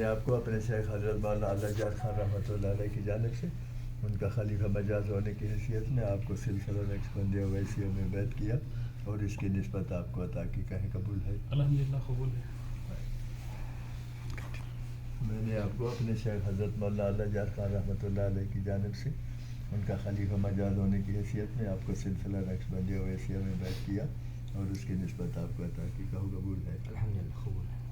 آپ کو اپنے شیخ حضرت مولانا اعلیٰ جان خان رحمۃ اللہ علیہ کی جانب سے ان کا خلیفہ مجاز ہونے کی حیثیت میں آپ کو سلسلہ نقشبندیہ اویسیہ میں بیعت کیا اور اس کی نسبت آپ کو عطا کی، کہیں قبول ہے؟ الحمدللہ قبول ہے۔ میں نے آپ کو اپنے شیخ حضرت مولانا اعلیٰ جان خان رحمۃ اللہ علیہ کی جانب سے ان کا خلیفہ مجاز ہونے کی حیثیت میں آپ کو سلسلہ نقشبندیہ اویسیہ میں بیعت کیا اور اس کی نسبت آپ کو عطا کی، کہو قبول ہے؟ الحمدللہ قبول ہے۔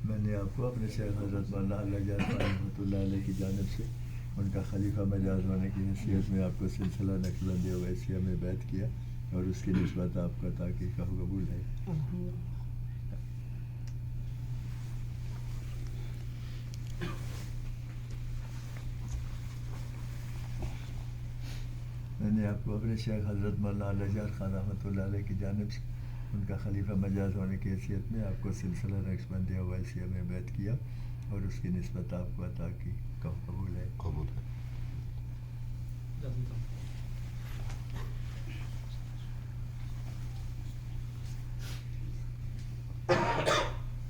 میں نے آپ کو اپنے شیخ حضرت مولانا اعلیٰ جان خان رحمۃ اللہ علیہ کی جانب سے ان کا خلیفہ مجاز ہونے کی حیثیت میں آپ کو سلسلہ نقشبندیہ اویسیہ میں بیعت کیا اور اس کی نسبت آپ کو عطا کی، کہو قبول ہے؟ میں نے آپ کو اپنے شیخ حضرت مولانا اعلیٰ جان خان رحمۃ اللہ علیہ کی جانب سے ان کا خلیفہ مجاز ہونے کی حیثیت میں آپ کو سلسلہ نقشبندیہ اویسیہ میں بیعت کیا اور اس کی نسبت آپ کو عطا کی، کہو قبول ہے؟ قبول ہے۔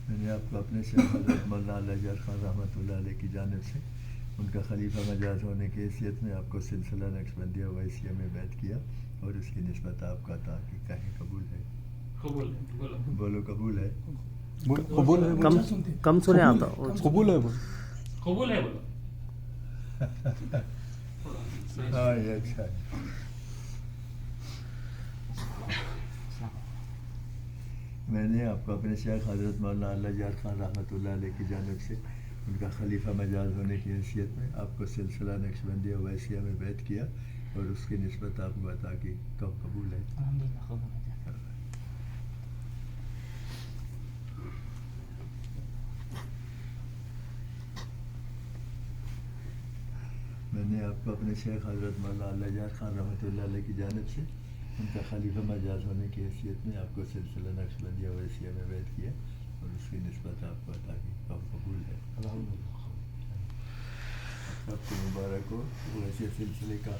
میں نے آپ کو اپنے شیخ حضرت مولانا اعلیٰ جان خان رحمۃ اللہ علیہ کی جانب سے ان کا خلیفہ مجاز ہونے کی حیثیت میں آپ کو سلسلہ نقشبندیہ اویسیہ میں بیعت کیا اور اس کی نسبت آپ کو عطا کی، کہیں قبول ہے؟ قبول ہے، بولو قبول ہے؟ قبول ہے، کم سنے آتا قبول ہے، قبول ہے بولو۔ ہاں یہ اچھا ہے۔ میں نے آپ کو اپنے شیخ حضرت مولانا اعلیٰ جان خان رحمۃ اللہ علیہ کی جانب سے ان کا خلیفہ مجاز ہونے کی حیثیت میں آپ کو سلسلہ نقشبندیہ اویسیہ میں بیعت کیا اور اس کی نسبت آپ کو عطا کی، کہو قبول ہے؟ الحمدللہ قبول ہے۔ میں نے آپ کو اپنے شیخ حضرت مولانا اعلیٰ جان خان رحمۃ اللہ علیہ کی جانب سے ان کا خلیفہ مجاز ہونے کی حیثیت میں آپ کو سلسلہ نقشبندیہ اویسیہ میں بیعت کیا اور اس کی نسبت آپ کو عطا کی، کہو قبول ہے؟ الحمدللہ سب کو مبارک ہو ویسے سلسلے کا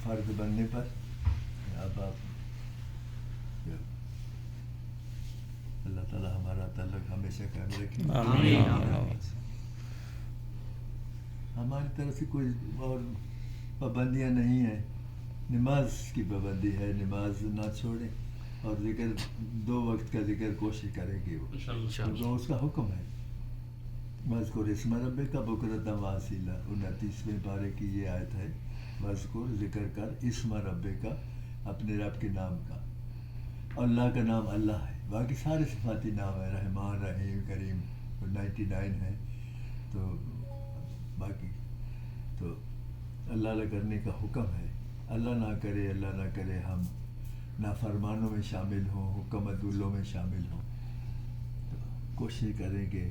فرد بننے پر۔ اب آپ اللہ تعالیٰ ہمارا تعلق ہمیشہ قائم رکھے۔ آمین۔ ہماری طرف سے کوئی اور پابندیاں نہیں ہیں، نماز کی پابندی ہے، نماز نہ چھوڑیں اور ذکر 2 وقت کا ذکر کوشش کریں کہ وہ کیونکہ اس کا حکم ہے۔ وَاذْكُرِ اسْمَ رَبِّكَ بُكْرَةً وَأَصِيلًا 29ویں پارے کی یہ آیت ہے، وَاذْكُر ذکر کر اسم ربک اپنے رب کے نام کا، اللہ کا نام اللہ ہے، باقی سارے صفاتی نام ہیں، رحمان رحیم کریم 99 ہیں، تو باقی تو اللہ اللہ کرنے کا حکم ہے، اللہ نہ کرے ہم نافرمانوں میں شامل ہوں، حکم عدولوں میں شامل ہوں، تو کوشش کریں کہ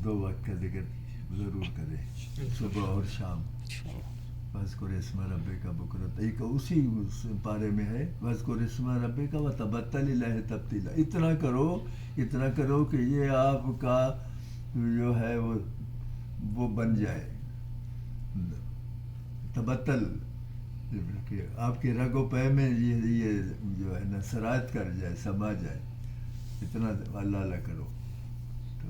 2 وقت کا ذکر ضرور کریں، صبح اور شام۔ وَاذْكُرِ اسْمَ رَبِّكَ بُكْرَةً، ایک اسی پارے میں ہے وَاذْكُرِ اسْمَ رَبِّكَ وَتَبَتَّلْ إِلَيْهِ تَبْتِيلًا، اتنا کرو کہ یہ آپ کا جو ہے وہ بن جائے، تبتل کہ آپ کے رگ و پے میں یہ جو ہے نا سرایت کر جائے، سما جائے، اتنا اللہ اللہ کرو، تو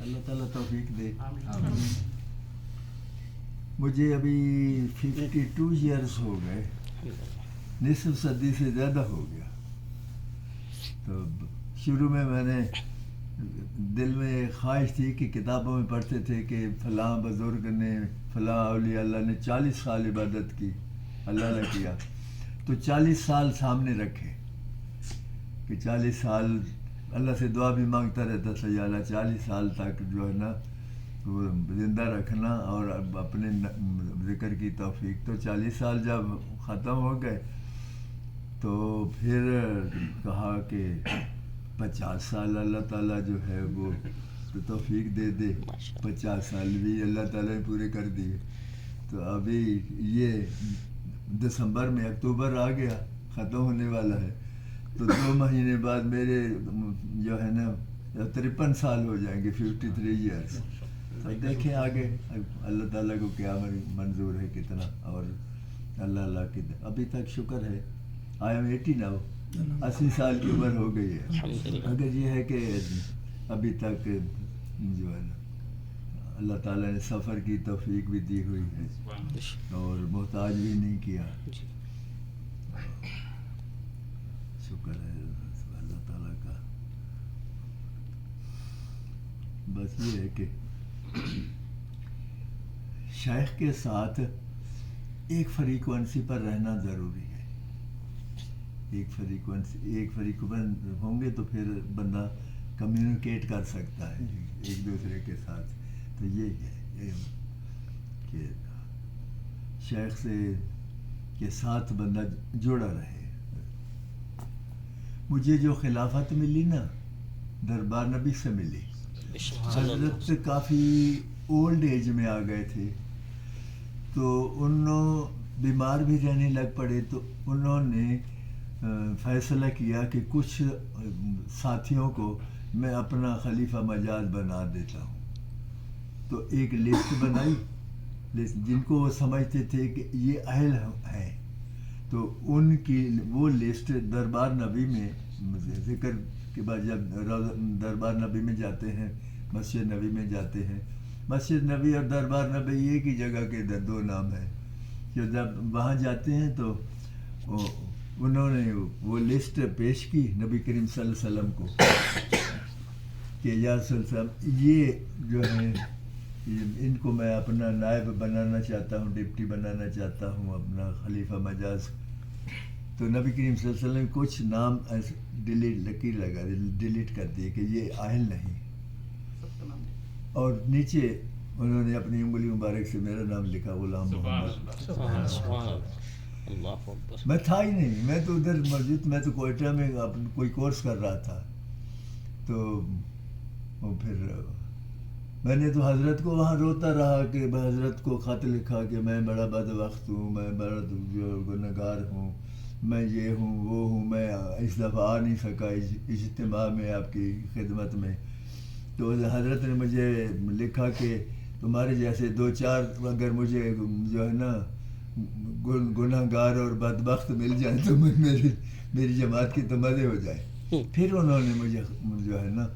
اللہ تعالیٰ توفیق دے۔ مجھے ابھی 52 ایئرس ہو گئے، نصف صدی سے زیادہ ہو گیا، تو شروع میں نے دل میں ایک خواہش تھی کہ کتابوں میں پڑھتے تھے کہ فلاں بزرگ نے، فلاں اولیاء اللہ نے 40 سال عبادت کی، اللہ نے کیا، تو 40 سال سامنے رکھے کہ 40 سال اللہ سے دعا بھی مانگتا رہتا تھا، یا اللہ 40 سال تک جو ہے نا وہ زندہ رکھنا اور اپنے ذکر کی توفیق۔ تو 40 سال جب ختم ہو گئے تو پھر کہا کہ 50 سال اللہ تعالیٰ جو ہے وہ توفیق دے 50 سال بھی اللہ تعالیٰ نے پورے کر دیے، تو ابھی یہ دسمبر میں اکتوبر آ گیا، ختم ہونے والا ہے، تو 2 مہینے بعد میرے جو ہے نا 53 سال ہو جائیں گے، 53 ایئرس۔ تو دیکھیں آگے اللہ تعالیٰ کو کیا منظور ہے کتنا، اور اللہ کی ابھی تک شکر ہے، آئی ایم 80 ناؤ، 80 سال کی عمر ہو گئی ہے. الحمدللہ. اگر یہ ہے کہ ابھی تک جو ہے نا اللہ تعالیٰ نے سفر کی توفیق بھی دی ہوئی ہے اور محتاج بھی نہیں کیا. جی. شکر ہے اللہ تعالیٰ کا. بس یہ ہے کہ شیخ کے ساتھ ایک فریکوینسی پر رہنا ضروری ہے. ایک فریکوینسی ہوں گے تو پھر بندہ کمیونیکیٹ کر سکتا ہے ایک دوسرے کے ساتھ. تو یہ ہے کہ شیخ سے کے ساتھ بندہ جڑا رہے. مجھے جو خلافت ملی نا دربار نبی سے ملی. حضرت کافی اولڈ ایج میں آ گئے تھے تو انہوں بیمار بھی رہنے لگ پڑے. تو انہوں نے فیصلہ کیا کہ کچھ ساتھیوں کو میں اپنا خلیفہ مجاز بنا دیتا ہوں. تو ایک لسٹ بنائی جن کو وہ سمجھتے تھے کہ یہ اہل ہیں. تو ان کی وہ لسٹ دربار نبی میں ذکر کے بعد جب دربار نبی میں جاتے ہیں مسجد نبی میں جاتے ہیں. مسجد نبی اور دربار نبی ایک ہی جگہ کے دو نام ہیں. کہ جب وہاں جاتے ہیں تو انہوں نے وہ لسٹ پیش کی نبی کریم صلی اللہ علیہ وسلم کو کہ یا رسول اللہ صلی اللہ علیہ وسلم یہ جو ہے ان کو میں اپنا نائب بنانا چاہتا ہوں, ڈپٹی بنانا چاہتا ہوں, اپنا خلیفہ مجاز. تو نبی کریم صلی اللہ علیہ وسلم کچھ نام ایسے لکیر لگا ڈیلیٹ کر دیے کہ یہ اہل نہیں. اور نیچے انہوں نے اپنی انگلی مبارک سے میرا نام لکھا غلام محمد. میں تھا ہی نہیں, میں تو ادھر موجود, میں تو کوئٹہ میں کوئی کورس کر رہا تھا. تو پھر میں نے تو حضرت کو وہاں روتا رہا کہ میں حضرت کو خط لکھا کہ میں بڑا بدبخت ہوں, میں بڑا گنہگار ہوں, میں یہ ہوں وہ ہوں, میں اس دفعہ آ نہیں سکا اجتماع میں آپ کی خدمت میں. تو حضرت نے مجھے لکھا کہ تمہارے جیسے 2-4 اگر مجھے جو ہے نا گناہ گار اور بدبخت مل جائیں تو میری جماعت کی تو مزے ہو جائے. پھر انہوں نے مجھے جو ہے نا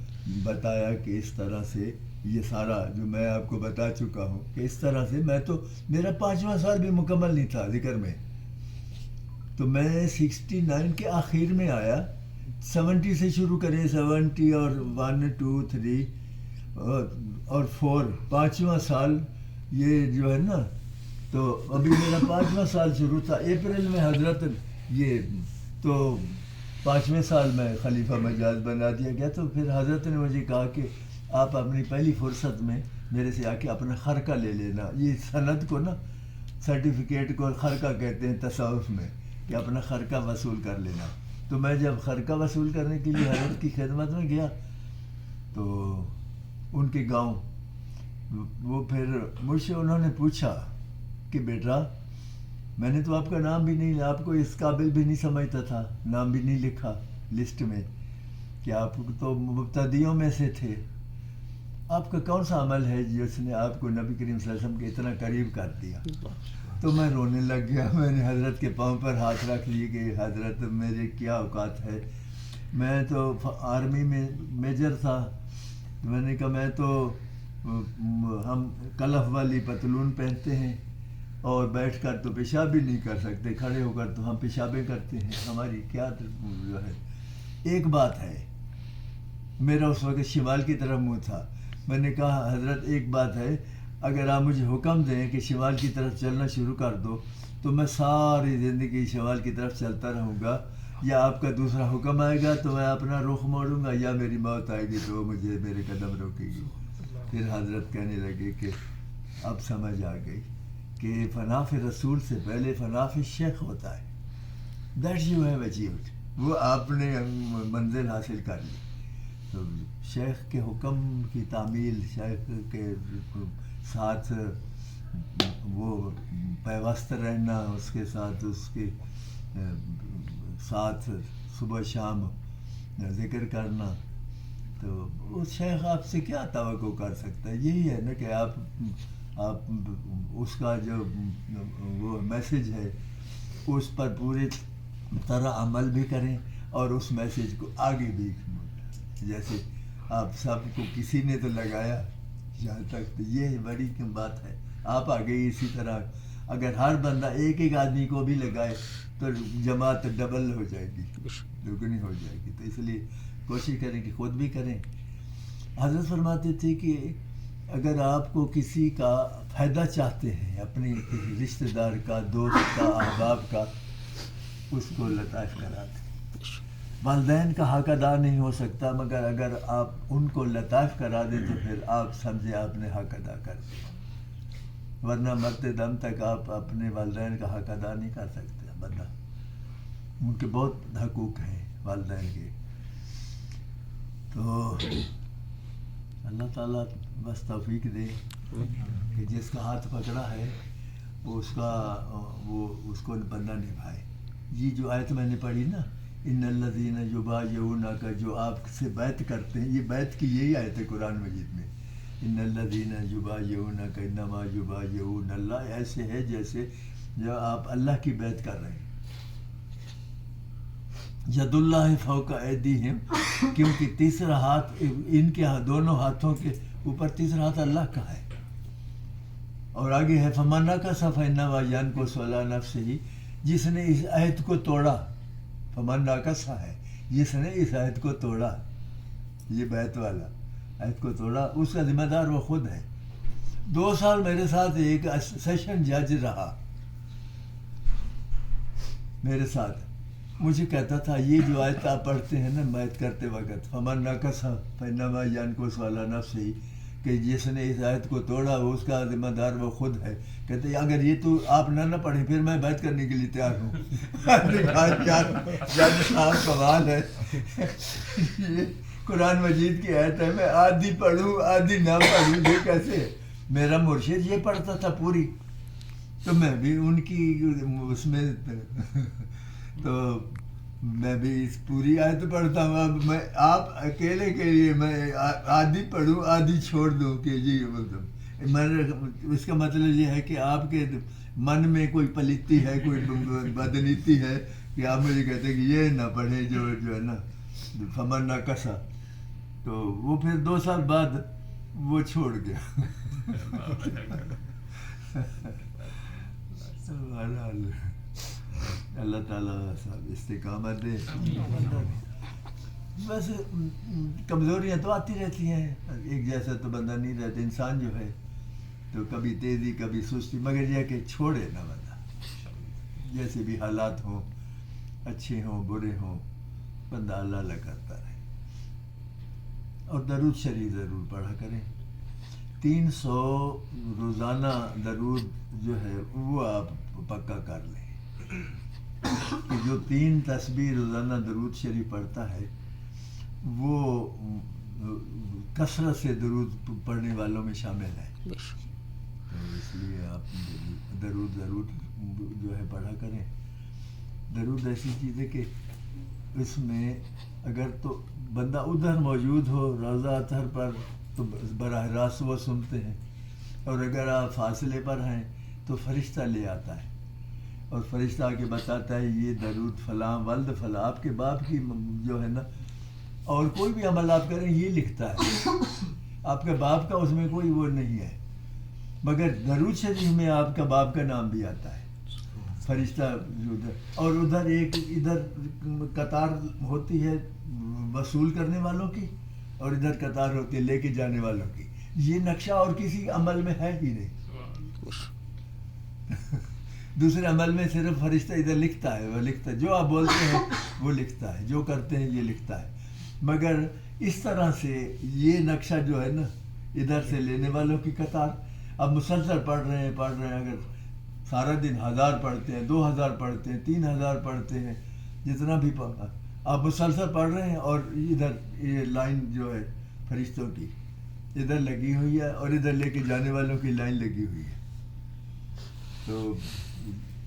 بتایا کہ اس طرح سے یہ سارا جو میں آپ کو بتا چکا ہوں کہ اس طرح سے میں تو میرا 5واں سال بھی مکمل نہیں تھا ذکر میں. تو میں 69 کے آخر میں آیا. 70 سے شروع کریں, 70 اور 1 2 3 اور 4 5واں سال یہ جو ہے نا. تو ابھی میرا 5واں سال شروع تھا اپریل میں. حضرت یہ تو 5ویں سال میں خلیفہ مجاز بنا دیا گیا. تو پھر حضرت نے مجھے کہا کہ آپ اپنی پہلی فرصت میں میرے سے آ کے اپنا خرقہ لے لینا. یہ سند کو نا سرٹیفکیٹ کو خرقہ کہتے ہیں تصوف میں, کہ اپنا خرقہ وصول کر لینا. تو میں جب خرقہ وصول کرنے کے لیے حضرت کی خدمت میں گیا تو ان کے گاؤں وہ پھر مجھ سے انہوں نے پوچھا کہ بیٹا میں نے تو آپ کا نام بھی نہیں, آپ کو اس قابل بھی نہیں سمجھتا تھا, نام بھی نہیں لکھا لسٹ میں کہ آپ تو مبتدیوں میں سے تھے, آپ کا کون سا عمل ہے جس نے آپ کو نبی کریم صلی اللہ علیہ وسلم کے اتنا قریب کر دیا. تو میں رونے لگ گیا. میں نے حضرت کے پاؤں پر ہاتھ رکھ لیے کہ حضرت میرے کیا اوقات ہے, میں تو آرمی میں میجر تھا. میں نے کہا میں تو ہم کلف والی پتلون پہنتے ہیں اور بیٹھ کر تو پیشاب بھی نہیں کر سکتے, کھڑے ہو کر تو ہم پیشابیں کرتے ہیں, ہماری کیا جو ہے. ایک بات ہے, میرا اس وقت شمال کی طرف منہ تھا. میں نے کہا حضرت ایک بات ہے, اگر آپ مجھے حکم دیں کہ شمال کی طرف چلنا شروع کر دو تو میں ساری زندگی شمال کی طرف چلتا رہوں گا, یا آپ کا دوسرا حکم آئے گا تو میں اپنا رخ موڑوں گا, یا میری موت آئے گی تو مجھے میرے قدم روکے گی. پھر حضرت کہنے لگے کہ اب سمجھ آ گئی کہ فناف رسول سے پہلے فناف شیخ ہوتا ہے. دیٹس یو ہیو اچیوڈ, وہ آپ نے منزل حاصل کر لی. تو شیخ کے حکم کی تعمیل, شیخ کے ساتھ وہ پیوست رہنا, اس کے ساتھ اس کے ساتھ صبح شام ذکر کرنا, تو اس شیخ آپ سے کیا توقع کر سکتا ہے. یہی ہے نا کہ آپ اس کا جو وہ میسیج ہے اس پر پوری طرح عمل بھی کریں اور اس میسیج کو آگے بھی، جیسے آپ سب کو کسی نے تو لگایا یہاں تک، تو یہ بڑی بات ہے. آپ آگے اسی طرح اگر ہر بندہ ایک ایک آدمی کو بھی لگائے تو جماعت ڈبل ہو جائے گی، دگنی ہو جائے گی. تو اس لیے کوشش کریں کہ خود بھی کریں. حضرت فرماتے تھے کہ اگر آپ کو کسی کا فائدہ چاہتے ہیں، اپنے رشتہ دار کا، دوست کا، احباب کا، اس کو لطائف کرا دیں. والدین کا حق ادا نہیں ہو سکتا، مگر اگر آپ ان کو لطائف کرا دیں تو پھر آپ سمجھے آپ نے حق ادا کر دیا. ورنہ مرتے دم تک آپ اپنے والدین کا حق ادا نہیں کر سکتے. بندہ ان کے بہت حقوق ہیں والدین کے. تو اللہ تعالیٰ بس توفیق دے کہ جس کا ہاتھ پکڑا ہے وہ اس کو بندہ نبھائے. یہ جو آیت میں نے پڑھی نا، ان الذین یبایعونک، جو آپ سے بیعت کرتے ہیں، یہ بیعت کی یہی آیت ہے قرآن مجید میں. ان الذین یبایعونک انما یبایعون اللہ، ایسے ہے جیسے جو آپ اللہ کی بیعت کر رہے ہیں. ید اللہ فوق ایدیہم، کیونکہ تیسرا ہاتھ ان کے دونوں ہاتھوں کے اوپر تیسرا ہاتھ اللہ کا ہے. اور آگے ہے فمن نکث فانما ینکث علی نفسہ، جس نے اس عہد کو توڑا، فمن نکث ہے جس نے اس عہد کو توڑا، یہ بیعت والا عہد کو توڑا، اس کا ذمہ دار وہ خود ہے. 2 سال میرے ساتھ ایک سیشن جج رہا میرے ساتھ. مجھے کہتا تھا یہ جو آیت آپ پڑھتے ہیں نا بیعت کرتے وقت، فمن نکث فانما ینکث علی نفسہ، کہ جس نے اس آیت کو توڑا وہ اس کا ذمہ دار وہ خود ہے. کہتے ہیں اگر یہ تو آپ نہ پڑھیں پھر میں بیعت کرنے کے لیے تیار ہوں. جج صاحب سوال ہے، یہ قرآن مجید کی آیت ہے، میں آدھی پڑھوں آدھی نہ پڑھوں، یہ کیسے؟ میرا مرشد یہ پڑھتا تھا پوری، تو میں بھی ان کی اس میں، تو میں بھی اس پوری آیت پڑھتا ہوں. اب میں آپ اکیلے کے لیے میں آدھی پڑھوں آدھی چھوڑ دوں کہ جی میں، اس کا مطلب یہ ہے کہ آپ کے من میں کوئی پلیتی ہے، کوئی بدنیتی ہے کہ آپ مجھے کہتے ہیں کہ یہ نہ پڑھیں جو ہے نا فمن نکث. تو وہ پھر 2 سال بعد وہ چھوڑ گیا. اللہ تعالیٰ صاحب استقامت دے. بس کمزوریاں تو آتی رہتی ہیں، ایک جیسا تو بندہ نہیں رہتا. انسان جو ہے تو کبھی تیزی کبھی سستی، مگر یہ کہ چھوڑے نہ بندہ، جیسے بھی حالات ہوں، اچھے ہوں برے ہوں، بندہ اللہ اللہ کرتا رہے. اور درود شریف ضرور پڑھا کریں. 300 روزانہ درود جو ہے وہ آپ پکا کر لیں کہ جو 3 تسبیح روزانہ درود شریف پڑھتا ہے وہ کثرت سے درود پڑھنے والوں میں شامل ہے. تو اس لیے آپ درود ضرور جو ہے پڑھا کریں. درود ایسی چیز ہے کہ اس میں اگر تو بندہ ادھر موجود ہو روضہ اطہر پر تو براہ راست وہ سنتے ہیں، اور اگر آپ فاصلے پر ہیں تو فرشتہ لے آتا ہے اور فرشتہ آ کے بتاتا ہے یہ درود فلاں ولد فلاں، آپ کے باپ کی جو ہے نا، اور کوئی بھی عمل آپ کریں یہ لکھتا ہے. آپ کے باپ کا اس میں کوئی وہ نہیں ہے، مگر درود شریف میں آپ کا باپ کا نام بھی آتا ہے. فرشتہ ادھر، اور ادھر ایک ادھر قطار ہوتی ہے وصول کرنے والوں کی، اور ادھر قطار ہوتی ہے لے کے جانے والوں کی. یہ نقشہ اور کسی عمل میں ہے ہی نہیں. دوسرے عمل میں صرف فرشتہ ادھر لکھتا ہے، وہ لکھتا ہے جو آپ بولتے ہیں وہ لکھتا ہے، جو کرتے ہیں یہ لکھتا ہے. مگر اس طرح سے یہ نقشہ جو ہے نا ادھر سے لینے والوں کی قطار، اب مسلسل پڑھ رہے ہیں، اگر سارا دن 1000 پڑھتے ہیں، 2000 پڑھتے ہیں، 3000 پڑھتے ہیں، جتنا بھی پڑھا آپ مسلسل پڑھ رہے ہیں، اور ادھر یہ لائن جو ہے فرشتوں کی ادھر لگی ہوئی ہے اور ادھر لے کے جانے والوں کی لائن لگی ہوئی ہے. تو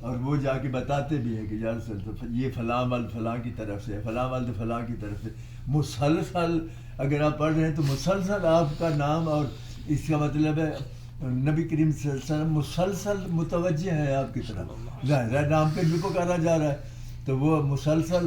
اور وہ جا کے بتاتے بھی ہیں کہ یا رسول اللہ یہ فلاں ولد فلاں کی طرف سے، فلاں ولد فلاں کی طرف سے. مسلسل اگر آپ پڑھ رہے ہیں تو مسلسل آپ کا نام، اور اس کا مطلب ہے نبی کریم صلی اللہ علیہ وسلم مسلسل متوجہ ہے آپ کی طرف. ظاہر نام پہ بھی پکارا جا رہا ہے تو وہ مسلسل